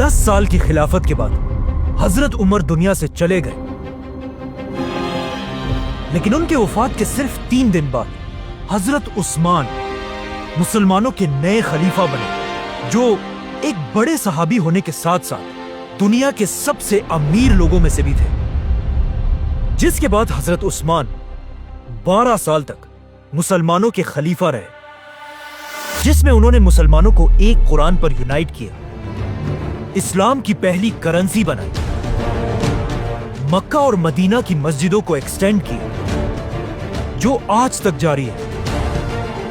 10 سال کی خلافت کے بعد حضرت عمر دنیا سے چلے گئے، لیکن ان کے وفات کے صرف 3 دن بعد حضرت عثمان مسلمانوں کے نئے خلیفہ بنے، جو ایک بڑے صحابی ہونے کے ساتھ ساتھ دنیا کے سب سے امیر لوگوں میں سے بھی تھے، جس کے بعد حضرت عثمان 12 سال تک مسلمانوں کے خلیفہ رہے، جس میں انہوں نے مسلمانوں کو ایک قرآن پر یونائٹ کیا، اسلام کی پہلی کرنسی بنائی، مکہ اور مدینہ کی مسجدوں کو ایکسٹینڈ کیا، جو آج تک جاری ہے۔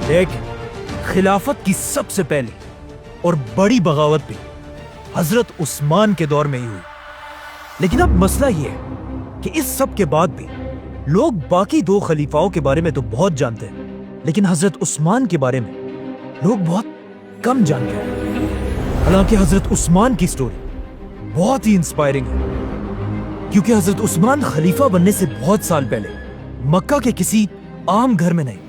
لیکن خلافت کی سب سے پہلی اور بڑی بغاوت بھی حضرت عثمان کے دور میں ہی ہوئی۔ لیکن اب مسئلہ یہ ہے کہ اس سب کے بعد بھی لوگ باقی 2 خلیفاؤں کے بارے میں تو بہت جانتے ہیں، لیکن حضرت عثمان کے بارے میں لوگ بہت کم جانتے ہیں۔ حالانکہ حضرت عثمان کی سٹوری بہت ہی انسپائرنگ ہے، کیونکہ حضرت عثمان خلیفہ بننے سے بہت سال پہلے مکہ کے کسی عام گھر میں نہیں،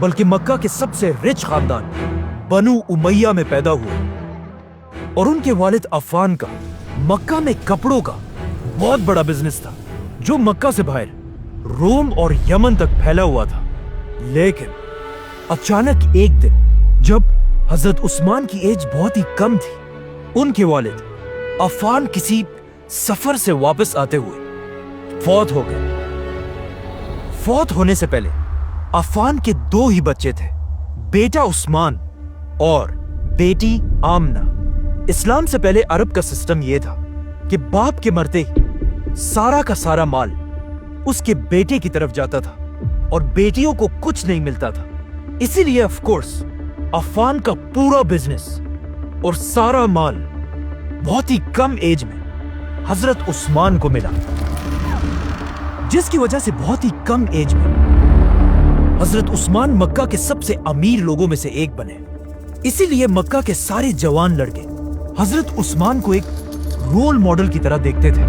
بلکہ مکہ کے سب سے رچ خاندان بنو امیہ میں پیدا ہوئے، اور ان کے والد عفان کا مکہ میں کپڑوں کا بہت بڑا بزنس تھا، جو مکہ سے باہر روم اور یمن تک پھیلا ہوا تھا۔ لیکن اچانک ایک دن جب حضرت عثمان کی ایج بہت ہی کم تھی، ان کے والد عفان کسی سفر سے واپس آتے ہوئے فوت ہو گئے۔ فوت ہونے سے پہلے عفان کے 2 ہی بچے تھے، بیٹا عثمان اور بیٹی آمنہ۔ اسلام سے پہلے عرب کا سسٹم یہ تھا کہ باپ کے مرتے ہی سارا کا سارا مال اس کے بیٹے کی طرف جاتا تھا اور بیٹیوں کو کچھ نہیں ملتا تھا۔ اسی لیے آف کورس عفان کا پورا بزنس اور سارا مال بہت ہی کم ایج میں حضرت عثمان کو ملا، جس کی وجہ سے بہت ہی کم ایج میں حضرت عثمان مکہ کے سب سے امیر لوگوں میں سے ایک بنے۔ اسی لیے مکہ کے سارے جوان لڑکے حضرت عثمان کو ایک رول ماڈل کی طرح دیکھتے تھے۔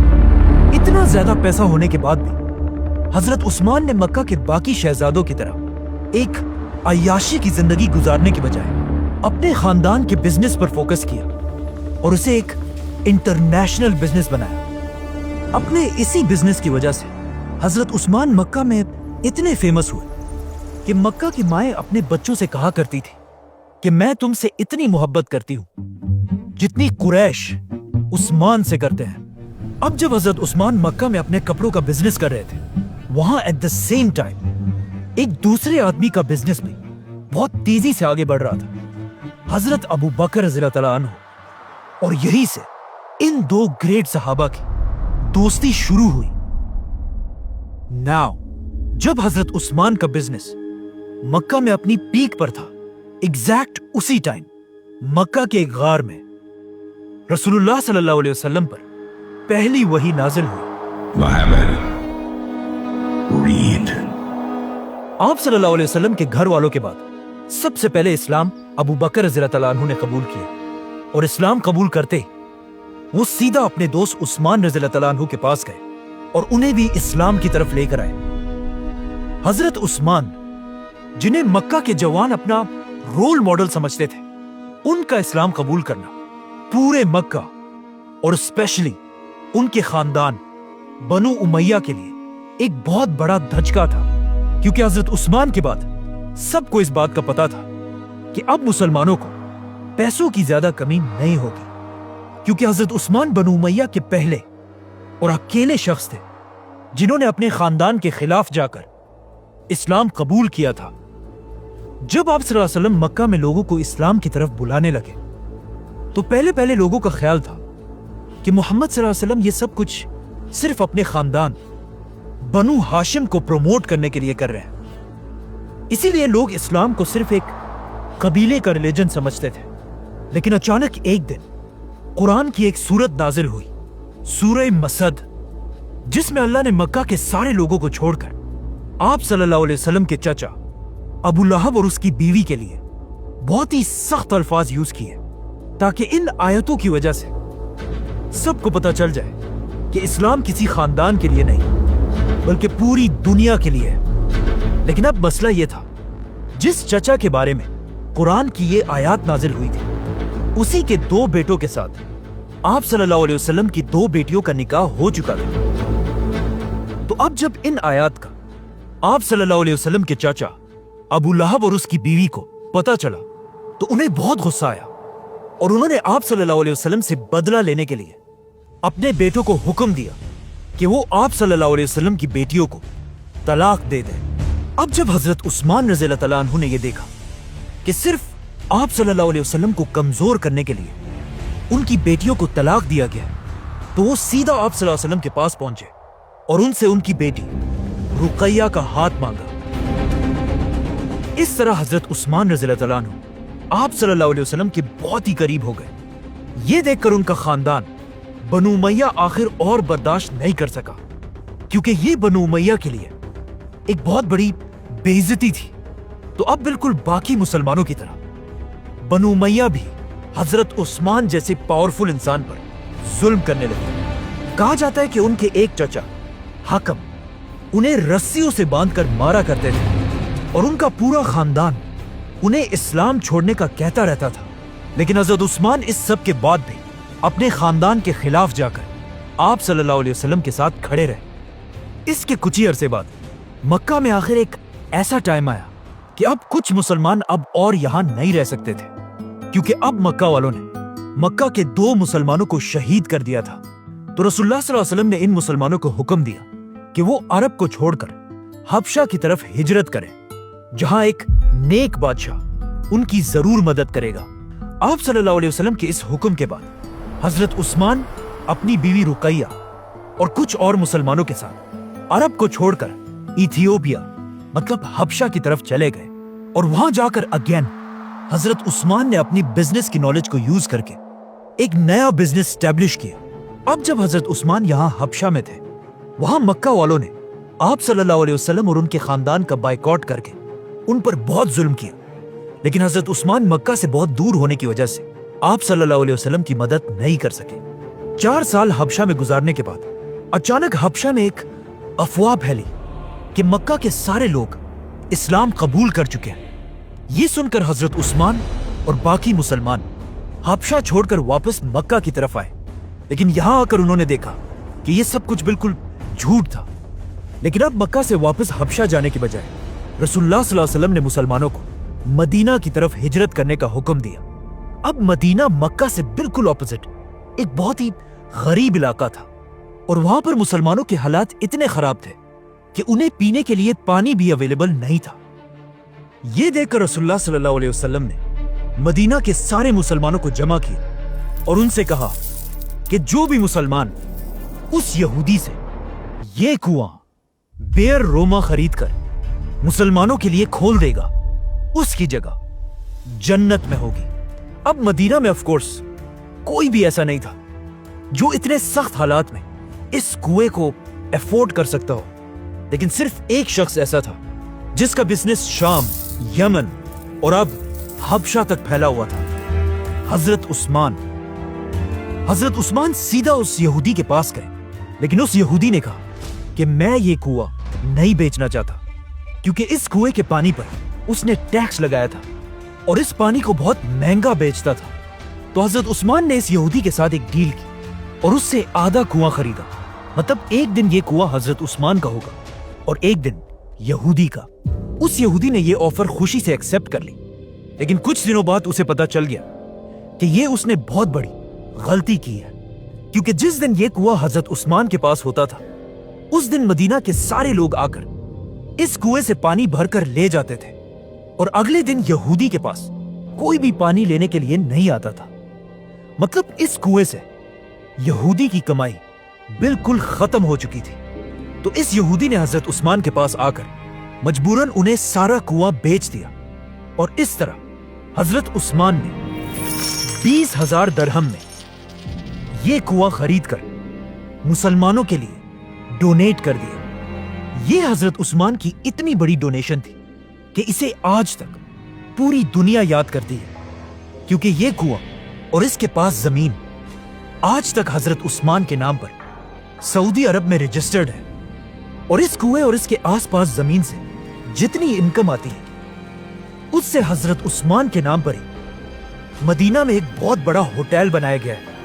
اتنا زیادہ پیسہ ہونے کے بعد بھی حضرت عثمان نے مکہ کے باقی شہزادوں کی طرح ایک عیاشی کی زندگی گزارنے کے بجائے اپنے خاندان کے بزنس پر فوکس کیا اور اسے ایک انٹرنیشنل بزنس بنایا۔ اپنے اسی بزنس کی وجہ سے حضرت عثمان مکہ میں اتنے فیمس ہوئے کہ مکہ کی مائیں اپنے بچوں سے کہا کرتی تھی کہ میں تم سے اتنی محبت کرتی ہوں جتنی قریش عثمان سے کرتے ہیں۔ اب جب حضرت عثمان مکہ میں اپنے کپڑوں کا بزنس کر رہے تھے، وہاں ایٹ دا سیم ٹائم ایک دوسرے آدمی کا بزنس بھی بہت تیزی سے آگے بڑھ رہا تھا، حضرت ابو بکر رضی اللہ تعالیٰ عنہ۔ اور یہی سے ان 2 گریٹ صحابہ کی دوستی شروع ہوئی۔ ناؤ جب حضرت عثمان کا بزنس مکہ میں اپنی پیک پر تھا، ایگزیکٹ اسی ٹائم مکہ کے ایک غار میں رسول اللہ صلی اللہ علیہ وسلم پر پہلی وحی نازل ہوئی۔ Muhammad, read. آپ صلی اللہ علیہ وسلم کے گھر والوں کے بعد سب سے پہلے اسلام ابو بکر رضی اللہ تعالیٰ عنہ نے قبول کیا، اور اسلام قبول کرتے وہ سیدھا اپنے دوست عثمان رضی اللہ تعالیٰ عنہ کے پاس گئے اور انہیں بھی اسلام کی طرف لے کر آئے۔ حضرت عثمان، جنہیں مکہ کے جوان اپنا رول ماڈل سمجھتے تھے، ان کا اسلام قبول کرنا پورے مکہ اور اسپیشلی ان کے خاندان بنو امیہ کے لیے ایک بہت بڑا دھچکا تھا، کیونکہ حضرت عثمان کے بعد سب کو اس بات کا پتا تھا کہ اب مسلمانوں کو پیسوں کی زیادہ کمی نہیں ہوگی، کیونکہ حضرت عثمان بنو امیہ کے پہلے اور اکیلے شخص تھے جنہوں نے اپنے خاندان کے خلاف جا کر اسلام قبول کیا تھا۔ جب آپ صلی اللہ علیہ وسلم مکہ میں لوگوں کو اسلام کی طرف بلانے لگے تو پہلے لوگوں کا خیال تھا کہ محمد صلی اللہ علیہ وسلم یہ سب کچھ صرف اپنے خاندان بنو ہاشم کو پروموٹ کرنے کے لیے کر رہے ہیں، اسی لیے لوگ اسلام کو صرف ایک قبیلے کا ریلیجن سمجھتے تھے۔ لیکن اچانک ایک دن قرآن کی ایک سورت نازل ہوئی، سورہ مسد، جس میں اللہ نے مکہ کے سارے لوگوں کو چھوڑ کر آپ صلی اللہ علیہ وسلم کے چچا ابو لہب اور اس کی بیوی کے لیے بہت ہی سخت الفاظ یوز کیے، تاکہ ان آیتوں کی وجہ سے سب کو پتہ چل جائے کہ اسلام کسی خاندان کے لیے نہیں بلکہ پوری دنیا کے لیے ہے۔ لیکن اب مسئلہ یہ تھا، جس چچا کے بارے میں قرآن کی یہ آیات نازل ہوئی تھی، اسی کے 2 بیٹوں کے ساتھ آپ صلی اللہ علیہ وسلم کی 2 بیٹیوں کا نکاح ہو چکا تھا۔ تو اب جب ان آیات کا آپ صلی اللہ علیہ وسلم کے چاچا ابو لہب اور اس کی بیوی کو پتا چلا تو انہیں بہت غصہ آیا، اور انہوں نے آپ صلی اللہ علیہ وسلم سے بدلہ لینے کے لیے اپنے بیٹوں کو حکم دیا کہ وہ آپ صلی اللہ علیہ وسلم کی بیٹیوں کو طلاق دے دیں۔ اب جب حضرت عثمان رضی اللہ تعالیٰ عنہ نے یہ دیکھا کہ صرف آپ صلی اللہ علیہ وسلم کو کمزور کرنے کے لیے ان کی بیٹیوں کو طلاق دیا گیا، تو وہ سیدھا آپ صلی اللہ علیہ وسلم کے پاس پہنچے اور ان سے ان کی بیٹی رقیہ کا ہاتھ مانگا۔ اس طرح حضرت عثمان رضی اللہ تعالیٰ عنہ آپ صلی اللہ علیہ وسلم کے بہت ہی قریب ہو گئے۔ یہ دیکھ کر ان کا خاندان بنو امیہ آخر اور برداشت نہیں کر سکا، کیونکہ یہ بنو امیہ کے لیے ایک بہت بڑی بے عزتی تھی۔ تو اب بالکل باقی مسلمانوں کی طرح بنو امیہ بھی حضرت عثمان جیسے پاورفل انسان پر ظلم کرنے لگے۔ کہا جاتا ہے کہ ان کے ایک چچا حکم انہیں رسیوں سے باندھ کر مارا کرتے تھے، اور ان کا پورا خاندان انہیں اسلام چھوڑنے کا کہتا رہتا تھا، لیکن حضرت عثمان اس سب کے بعد بھی اپنے خاندان کے خلاف جا کر آپ صلی اللہ علیہ وسلم کے ساتھ کھڑے رہے۔ اس کے کچھ ہی عرصے بعد مکہ میں آخر ایک ایسا ٹائم آیا کہ اب کچھ مسلمان اب اور یہاں نہیں رہ سکتے تھے، کیونکہ اب مکہ والوں نے مکہ کے 2 مسلمانوں کو شہید کر دیا تھا۔ تو رسول اللہ صلی اللہ علیہ وسلم نے ان مسلمانوں کو حکم دیا کہ وہ عرب کو چھوڑ کر حبشہ کی طرف ہجرت کریں، جہاں ایک نیک بادشاہ ان کی ضرور مدد کرے گا۔ آپ صلی اللہ علیہ وسلم کے اس حکم کے بعد حضرت عثمان اپنی بیوی رقیہ اور کچھ اور مسلمانوں کے ساتھ عرب کو چھوڑ کر ایتھیوپیا مطلب حبشہ کی طرف چلے گئے، اور وہاں جا کر اگین حضرت عثمان نے اپنی بزنس کی نالج کو یوز کر کے ایک نیا بزنس اسٹیبلش کیا۔ اب جب حضرت عثمان یہاں حبشہ میں تھے، وہاں مکہ والوں نے آپ صلی اللہ علیہ وسلم اور ان کے خاندان کا بائیکاٹ کر کے ان پر بہت ظلم کیا، لیکن حضرت عثمان مکہ سے بہت دور ہونے کی وجہ سے آپ صلی اللہ علیہ وسلم کی مدد نہیں کر سکے۔ 4 سال حبشہ میں گزارنے کے بعد اچانک حبشہ میں ایک افواہ پھیلی کہ مکہ کے سارے لوگ اسلام قبول کر چکے ہیں۔ یہ سن کر حضرت عثمان اور باقی مسلمان حبشہ چھوڑ کر واپس مکہ کی طرف آئے، لیکن یہاں آ کر انہوں نے دیکھا کہ یہ سب کچھ بالکل جھوٹ تھا۔ لیکن اب مکہ سے واپس حبشہ جانے کی بجائے رسول اللہ صلی اللہ علیہ وسلم نے مسلمانوں کو مدینہ کی طرف ہجرت کرنے کا حکم دیا۔ اب مدینہ مکہ سے بالکل اپوزٹ ایک بہت ہی غریب علاقہ تھا، اور وہاں پر مسلمانوں کے حالات اتنے خراب تھے کہ انہیں پینے کے لیے پانی بھی اویلیبل نہیں تھا۔ یہ دیکھ کر رسول اللہ صلی اللہ علیہ وسلم نے مدینہ کے سارے مسلمانوں کو جمع کیا اور ان سے کہا کہ جو بھی مسلمان اس یہودی سے یہ کنواں بیر روما خرید کر مسلمانوں کے لیے کھول دے گا، اس کی جگہ جنت میں ہوگی۔ اب مدینہ میں آف کورس کوئی بھی ایسا نہیں تھا جو اتنے سخت حالات میں اس کنویں کو افورڈ کر سکتا ہو، لیکن صرف ایک شخص ایسا تھا جس کا بزنس شام، یمن اور اب حبشہ تک پھیلا ہوا تھا، حضرت عثمان۔ حضرت عثمان سیدھا اس یہودی کے پاس گئے، لیکن اس یہودی نے کہا کہ میں یہ کنواں نہیں بیچنا چاہتا، کیونکہ اس کنویں کے پانی پر اس نے ٹیکس لگایا تھا اور اس پانی کو بہت مہنگا بیچتا تھا۔ تو حضرت عثمان نے اس یہودی کے ساتھ ایک ڈیل کی اور اس سے آدھا کنواں خریدا، مطلب ایک دن یہ کنواں حضرت عثمان کا ہوگا اور ایک دن یہودی کا۔ اس یہودی نے یہ آفر خوشی سے ایکسپٹ کر لی، لیکن کچھ دنوں بعد اسے پتا چل گیا کہ یہ اس نے بہت بڑی غلطی کی ہے، کیونکہ جس دن یہ کنواں حضرت عثمان کے پاس ہوتا تھا، اس دن مدینہ کے سارے لوگ آ کر اس کنویں سے پانی بھر کر لے جاتے تھے، اور اگلے دن یہودی کے پاس کوئی بھی پانی لینے کے لیے نہیں آتا تھا۔ مطلب اس کنویں سے یہودی کی کمائی بالکل ختم ہو چکی تھی۔ تو اس یہودی نے حضرت عثمان کے پاس آ کر مجبوراً انہیں سارا کنواں بیچ دیا، اور اس طرح حضرت عثمان نے 20,000 درہم میں یہ کنواں خرید کر مسلمانوں کے لیے ڈونیٹ کر دیا۔ یہ حضرت عثمان کی اتنی بڑی ڈونیشن تھی کہ اسے آج تک پوری دنیا یاد کرتی ہے، کیونکہ یہ کنواں اور اس کے پاس زمین آج تک حضرت عثمان کے نام پر سعودی عرب میں رجسٹرڈ ہے، اور اس کنویں اور اس کے آس پاس زمین سے جتنی انکم آتی ہے اس سے حضرت عثمان کے نام پر ہی مدینہ میں ایک بہت بڑا ہوٹل بنایا گیا ہے۔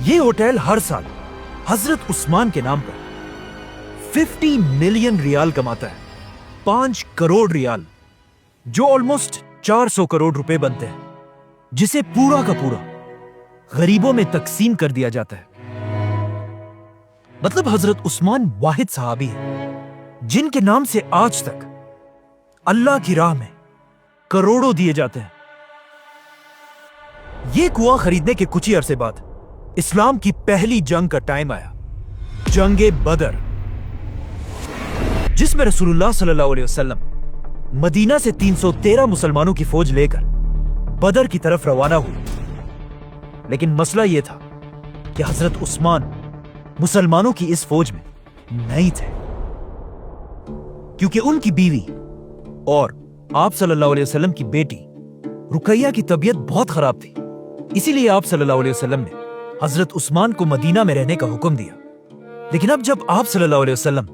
یہ ہوٹل ہر سال حضرت عثمان کے نام پر 50 ملین ریال کماتا ہے، 5 کروڑ ریال، جو آلموسٹ 400 کروڑ روپے بنتے ہیں، جسے پورا کا پورا غریبوں میں تقسیم کر دیا جاتا ہے۔ مطلب حضرت عثمان واحد صحابی ہے جن کے نام سے آج تک اللہ کی راہ میں کروڑوں دیے جاتے ہیں۔ یہ کنواں خریدنے کے کچھ ہی عرصے بعد اسلام کی پہلی جنگ کا ٹائم آیا، جنگ بدر، جس میں رسول اللہ صلی اللہ علیہ وسلم مدینہ سے 313 مسلمانوں کی فوج لے کر بدر کی طرف روانہ ہوئی۔ لیکن مسئلہ یہ تھا کہ حضرت عثمان مسلمانوں کی اس فوج میں نہیں تھے، کیونکہ ان کی بیوی اور آپ صلی اللہ علیہ وسلم کی بیٹی رقیہ کی طبیعت بہت خراب تھی۔ اسی لیے آپ صلی اللہ علیہ وسلم نے حضرت عثمان کو مدینہ میں رہنے کا حکم دیا۔ لیکن اب جب آپ صلی اللہ علیہ وسلم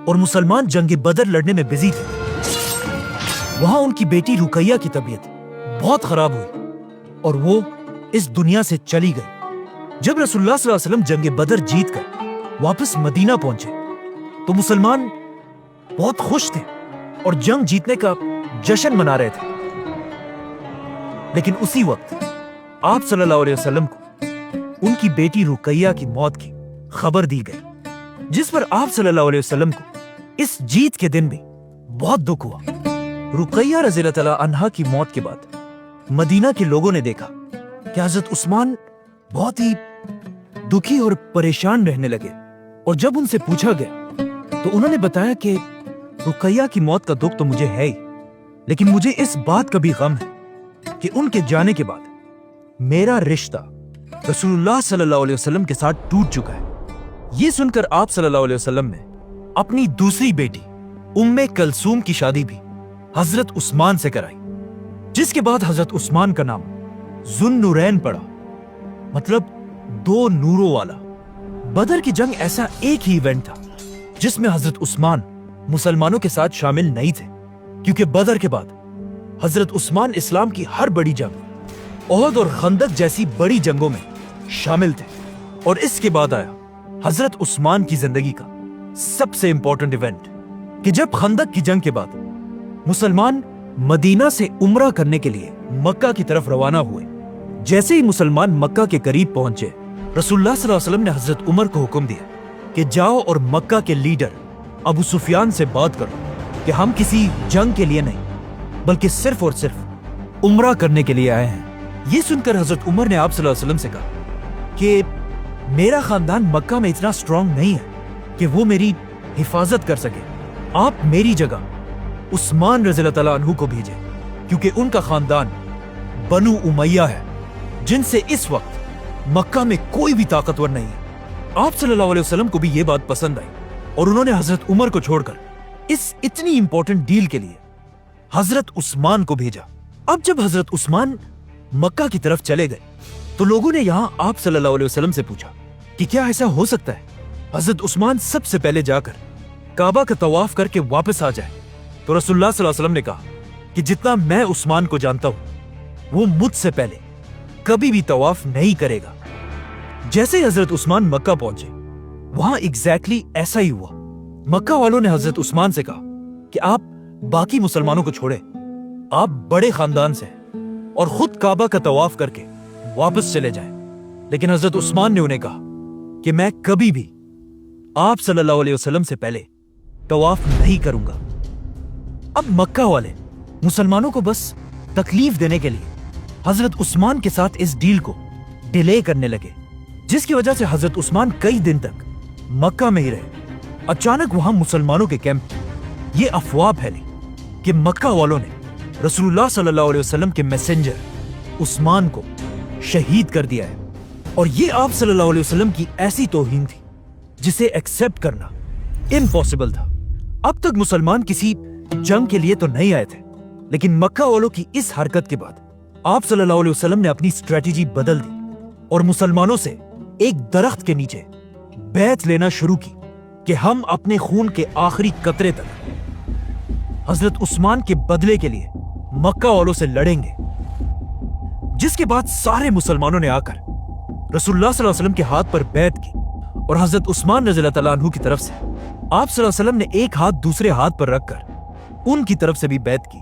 اور مسلمان جنگ بدر لڑنے میں بزی تھے، وہاں ان کی بیٹی رقیہ کی طبیعت بہت خراب ہوئی اور وہ اس دنیا سے چلی گئی۔ جب رسول اللہ صلی اللہ علیہ وسلم جنگ بدر جیت کر واپس مدینہ پہنچے تو مسلمان بہت خوش تھے اور جنگ جیتنے کا جشن منا رہے تھے۔ لیکن اسی وقت آپ صلی اللہ علیہ وسلم کو ان کی بیٹی رقیہ کی موت کی خبر دی گئی، جس پر آپ صلی اللہ علیہ وسلم کو اس جیت کے دن بھی بہت دکھ ہوا۔ رقیہ رضی اللہ تعالی عنہا کی موت کے بعد مدینہ کے لوگوں نے دیکھا کہ حضرت عثمان بہت ہی دکھی اور پریشان رہنے لگے، اور جب ان سے پوچھا گیا تو انہوں نے بتایا کہ رقیہ کی موت کا دکھ تو مجھے ہے ہی، لیکن مجھے اس بات کا بھی غم ہے کہ ان کے جانے کے بعد میرا رشتہ رسول اللہ صلی اللہ علیہ وسلم کے ساتھ ٹوٹ چکا ہے۔ یہ سن کر آپ صلی اللہ علیہ وسلم نے اپنی دوسری بیٹی ام کلثوم کی شادی بھی حضرت عثمان سے کرائی، جس کے بعد حضرت عثمان کا نام ذو النورین پڑا، مطلب 2 نوروں والا۔ بدر کی جنگ ایسا ایک ہی ایونٹ تھا جس میں حضرت عثمان مسلمانوں کے ساتھ شامل نہیں تھے، کیونکہ بدر کے بعد حضرت عثمان اسلام کی ہر بڑی جنگ، احد اور خندق جیسی بڑی جنگوں میں شامل تھے، اور اس کے بعد آیا حضرت عثمان کی زندگی کا سب سے امپورٹنٹ ایونٹ کہ جب خندق کی جنگ کے بعد مسلمان مدینہ سے عمرہ کرنے کے لیے مکہ کی طرف روانہ ہوئے۔ جیسے ہی مسلمان مکہ کے قریب پہنچے، رسول اللہ صلی اللہ علیہ وسلم نے حضرت عمر کو حکم دیا کہ جاؤ اور مکہ کے لیڈر ابو سفیان سے بات کرو کہ ہم کسی جنگ کے لیے نہیں بلکہ صرف اور صرف عمرہ کرنے کے لیے آئے ہیں۔ یہ سن کر حضرت عمر نے آپ صلی اللہ علیہ وسلم سے کہا کہ میرا خاندان مکہ میں اتنا سٹرونگ نہیں ہے کہ وہ میری حفاظت کر سکے، آپ میری جگہ عثمان رضی اللہ تعالیٰ عنہ کو بھیجیں، کیونکہ ان کا خاندان بنو امیہ ہے جن سے اس وقت مکہ میں کوئی بھی طاقتور نہیں ہے۔ آپ صلی اللہ علیہ وسلم کو بھی یہ بات پسند آئی اور انہوں نے حضرت عمر کو چھوڑ کر اس اتنی امپورٹنٹ ڈیل کے لیے حضرت عثمان کو بھیجا۔ اب جب حضرت عثمان مکہ کی طرف چلے گئے تو لوگوں نے یہاں آپ صلی اللہ علیہ وسلم سے پوچھا کہ کیا ایسا ہو سکتا ہے حضرت عثمان سب سے پہلے جا کر کعبہ کا طواف کر کے واپس آ جائے؟ تو رسول اللہ صلی اللہ علیہ وسلم نے کہا کہ جتنا میں عثمان کو جانتا ہوں وہ مجھ سے پہلے کبھی بھی طواف نہیں کرے گا۔ جیسے ہی حضرت عثمان مکہ پہنچے، وہاں ایگزیکٹلی ایسا ہی ہوا۔ مکہ والوں نے حضرت عثمان سے کہا کہ آپ باقی مسلمانوں کو چھوڑیں، آپ بڑے خاندان سے ہیں اور خود کعبہ کا طواف کر کے واپس چلے جائیں۔ لیکن حضرت عثمان نے انہیں کہا کہ میں کبھی بھی آپ صلی اللہ علیہ وسلم سے پہلے طواف نہیں کروں گا۔ اب مکہ والے مسلمانوں کو بس تکلیف دینے کے لیے حضرت عثمان کے ساتھ اس ڈیل کو ڈیلے کرنے لگے، جس کی وجہ سے حضرت عثمان کئی دن تک مکہ میں ہی رہے۔ اچانک وہاں مسلمانوں کے کیمپ یہ افواہ پھیلی کہ مکہ والوں نے رسول اللہ صلی اللہ علیہ وسلم کے میسنجر عثمان کو شہید کر دیا ہے، اور یہ آپ صلی اللہ علیہ وسلم کی ایسی توہین تھی جسے ایکسپٹ کرنا امپاسبل تھا۔ اب تک مسلمان کسی جنگ کے لیے تو نہیں آئے تھے، لیکن مکہ والوں کی اس حرکت کے بعد آپ صلی اللہ علیہ وسلم نے اپنی اسٹریٹجی بدل دی اور مسلمانوں سے ایک درخت کے نیچے بیعت لینا شروع کی کہ ہم اپنے خون کے آخری قطرے تک حضرت عثمان کے بدلے کے لیے مکہ والوں سے لڑیں گے۔ جس کے بعد سارے مسلمانوں نے آ کر رسول اللہ صلی اللہ علیہ وسلم کے ہاتھ پر بیعت کی اور حضرت عثمان رضی اللہ تعالیٰ عنہ کی طرف سے آپ صلی اللہ علیہ وسلم نے ایک ہاتھ دوسرے ہاتھ پر رکھ کر ان کی طرف سے بھی بیعت کی۔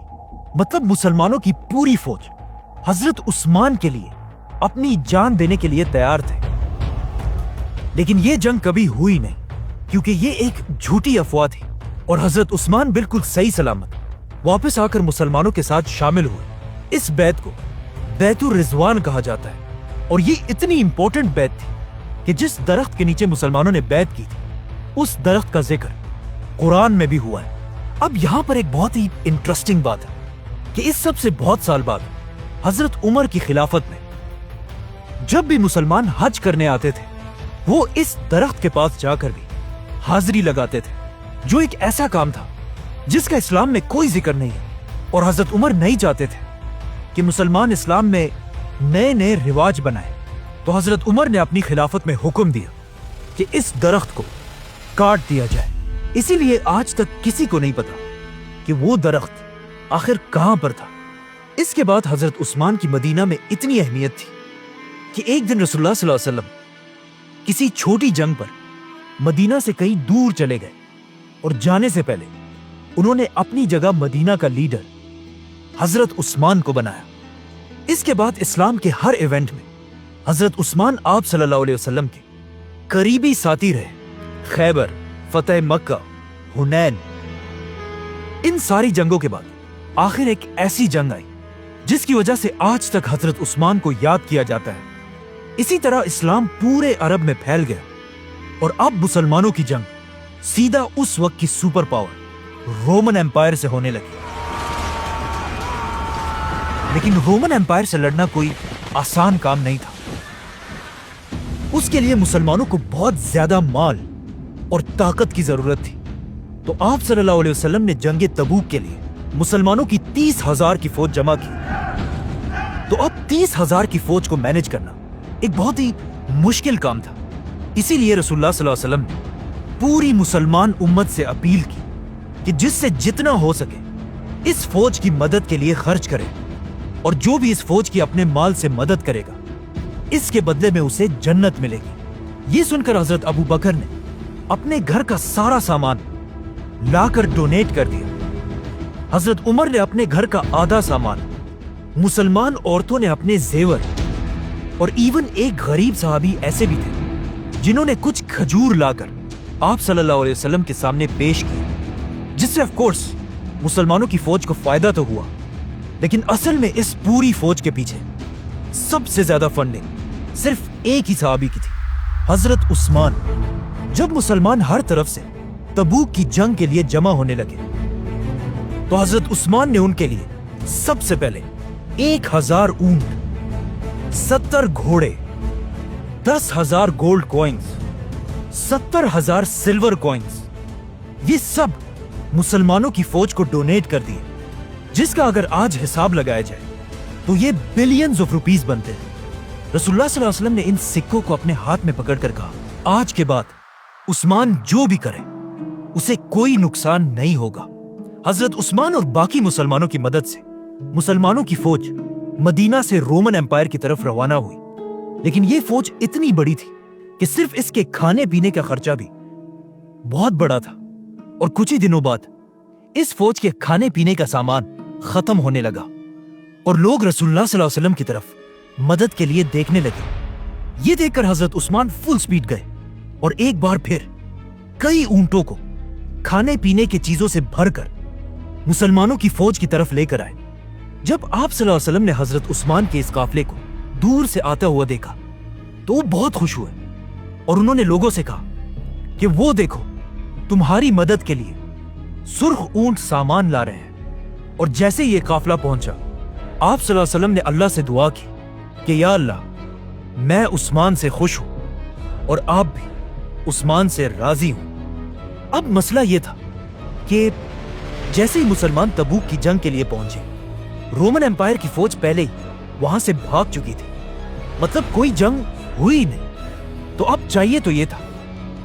مطلب مسلمانوں کی پوری فوج حضرت عثمان کے لیے اپنی جان دینے کے لیے تیار تھے۔ لیکن یہ جنگ کبھی ہوئی نہیں کیونکہ یہ ایک جھوٹی افواہ تھی اور حضرت عثمان بالکل صحیح سلامت واپس آ کر مسلمانوں کے ساتھ شامل ہوئے۔ اس بیعت کو بیعت الرضوان کہا جاتا ہے اور یہ اتنی امپورٹنٹ بیعت تھی کہ جس درخت کے نیچے مسلمانوں نے بیعت کی تھی اس درخت کا ذکر قرآن میں بھی ہوا ہے۔ اب یہاں پر ایک بہت ہی انٹرسٹنگ بات ہے کہ اس سب سے بہت سال بعد حضرت عمر کی خلافت میں جب بھی مسلمان حج کرنے آتے تھے وہ اس درخت کے پاس جا کر بھی حاضری لگاتے تھے، جو ایک ایسا کام تھا جس کا اسلام میں کوئی ذکر نہیں ہے۔ اور حضرت عمر نہیں چاہتے تھے کہ مسلمان اسلام میں نئے نئے رواج بنائیں، تو حضرت عمر نے اپنی خلافت میں حکم دیا کہ اس درخت کو کاٹ دیا جائے۔ اسی لیے آج تک کسی کو نہیں پتا کہ وہ درخت آخر کہاں پر تھا۔ اس کے بعد حضرت عثمان کی مدینہ میں اتنی اہمیت تھی کہ ایک دن رسول اللہ صلی اللہ علیہ وسلم کسی چھوٹی جنگ پر مدینہ سے کہیں دور چلے گئے اور جانے سے پہلے انہوں نے اپنی جگہ مدینہ کا لیڈر حضرت عثمان کو بنایا۔ اس کے بعد اسلام کے ہر ایونٹ میں حضرت عثمان آپ صلی اللہ علیہ وسلم کے قریبی ساتھی رہے۔ خیبر، فتح مکہ، حنین، ان ساری جنگوں کے بعد آخر ایک ایسی جنگ آئی جس کی وجہ سے آج تک حضرت عثمان کو یاد کیا جاتا ہے۔ اسی طرح اسلام پورے عرب میں پھیل گیا اور اب مسلمانوں کی جنگ سیدھا اس وقت کی سپر پاور رومن ایمپائر سے ہونے لگی۔ لیکن رومن ایمپائر سے لڑنا کوئی آسان کام نہیں تھا۔ اس کے لیے مسلمانوں کو بہت زیادہ مال اور طاقت کی ضرورت تھی۔ تو آپ صلی اللہ علیہ وسلم نے جنگ تبوک کے لیے مسلمانوں کی 30,000 کی فوج جمع کی۔ تو اب 30,000 کی فوج کو مینج کرنا ایک بہت ہی مشکل کام تھا۔ اسی لیے رسول اللہ صلی اللہ علیہ وسلم نے پوری مسلمان امت سے اپیل کی کہ جس سے جتنا ہو سکے اس فوج کی مدد کے لیے خرچ کرے، اور جو بھی اس فوج کی اپنے مال سے مدد کرے گا اس کے بدلے میں اسے جنت ملے گی۔ یہ سن کر حضرت ابو بکر نے اپنے گھر کا سارا سامان لا کر ڈونیٹ کر دیا۔ حضرت عمر نے اپنے گھر کا آدھا سامان، مسلمان عورتوں نے اپنے زیور، اور ایون ایک غریب صحابی ایسے بھی تھے جنہوں نے کچھ کھجور لا کر آپ صلی اللہ علیہ وسلم کے سامنے پیش کی، جس سے آف کورس مسلمانوں کی فوج کو فائدہ تو ہوا، لیکن اصل میں اس پوری فوج کے پیچھے سب سے زیادہ فنڈنگ صرف ایک ہی صحابی کی تھی، حضرت عثمان۔ جب مسلمان ہر طرف سے تبوک کی جنگ کے لیے جمع ہونے لگے تو حضرت عثمان نے ان کے لیے سب سے پہلے 1,000 اونٹ، 70 گھوڑے، 10,000 گولڈ کوئنز، 70,000 سلور کوئنز، یہ سب مسلمانوں کی فوج کو ڈونیٹ کر دیے، جس کا اگر آج حساب لگایا جائے تو یہ بلینز آف روپیز بنتے ہیں۔ رسول اللہ صلی اللہ علیہ وسلم نے ان سکوں کو اپنے ہاتھ میں پکڑ کر کہا، آج کے بعد عثمان جو بھی کرے اسے کوئی نقصان نہیں ہوگا۔ حضرت عثمان اور باقی مسلمانوں کی مدد سے مسلمانوں کی فوج مدینہ سے رومن ایمپائر کی طرف روانہ ہوئی، لیکن یہ فوج اتنی بڑی تھی کہ صرف اس کے کھانے پینے کا خرچہ بھی بہت بڑا تھا، اور کچھ ہی دنوں بعد اس فوج کے کھانے پینے کا سامان ختم ہونے لگا اور لوگ رسول اللہ صلی اللہ علیہ وسلم کی طرف مدد کے لیے دیکھنے لگے۔ یہ دیکھ کر حضرت عثمان فل سپیڈ گئے اور ایک بار پھر کئی اونٹوں کو کھانے پینے کی چیزوں سے بھر کر مسلمانوں کی فوج کی طرف لے کر آئے۔ جب آپ صلی اللہ علیہ وسلم نے حضرت عثمان کے اس قافلے کو دور سے آتا ہوا دیکھا تو وہ بہت خوش ہوئے اور انہوں نے لوگوں سے کہا کہ وہ دیکھو، تمہاری مدد کے لیے سرخ اونٹ سامان لا رہے ہیں۔ اور جیسے یہ قافلہ پہنچا آپ صلی اللہ علیہ وسلم نے اللہ سے دعا کی کہ یا اللہ، میں عثمان سے خوش ہوں اور آپ بھی عثمان سے راضی ہوں۔ اب مسئلہ یہ تھا کہ جیسے ہی مسلمان تبوک کی جنگ کے لیے پہنچے، رومن ایمپائر کی فوج پہلے ہی وہاں سے بھاگ چکی تھی، مطلب کوئی جنگ ہوئی نہیں۔ تو اب چاہیے تو یہ تھا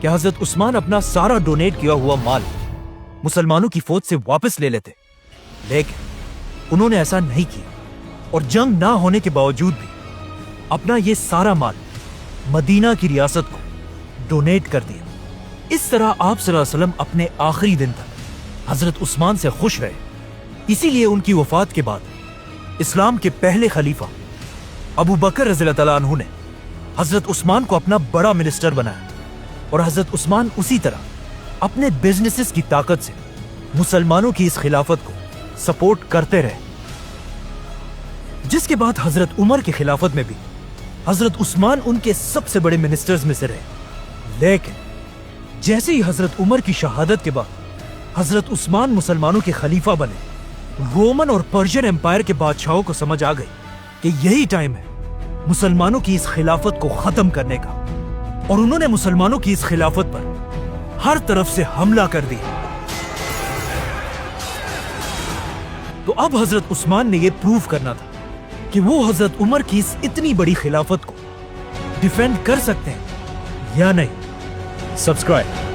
کہ حضرت عثمان اپنا سارا ڈونیٹ کیا ہوا مال مسلمانوں کی فوج سے واپس لے لیتے، لیکن انہوں نے ایسا نہیں کیا۔ اور جنگ نہ ہونے کے باوجود بھی اپنا یہ سارا مال مدینہ کی ریاست کو ڈونیٹ کر دیا۔ اس طرح آپ صلی اللہ علیہ وسلم اپنے آخری دن تک حضرت عثمان سے خوش رہے۔ اسی لیے ان کی وفات کے بعد اسلام کے پہلے خلیفہ ابو بکر رضی اللہ تعالیٰ عنہ نے حضرت عثمان کو اپنا بڑا منسٹر بنایا، اور حضرت عثمان اسی طرح اپنے بزنسز کی طاقت سے مسلمانوں کی اس خلافت کو سپورٹ کرتے رہے، جس کے بعد حضرت عمر کی خلافت میں بھی حضرت عثمان ان کے سب سے بڑے منسٹرز میں سے رہے۔ لیکن جیسے ہی حضرت عمر کی شہادت کے بعد حضرت عثمان مسلمانوں کے خلیفہ بنے، رومن اور پرشین امپائر کے بادشاہوں کو سمجھ آ گئی کہ یہی ٹائم ہے مسلمانوں کی اس خلافت کو ختم کرنے کا، اور انہوں نے مسلمانوں کی اس خلافت پر ہر طرف سے حملہ کر دیا۔ تو اب حضرت عثمان نے یہ پروف کرنا تھا کہ وہ حضرت عمر کی اس اتنی بڑی خلافت کو ڈیفینڈ کر سکتے ہیں یا نہیں۔ سبسکرائب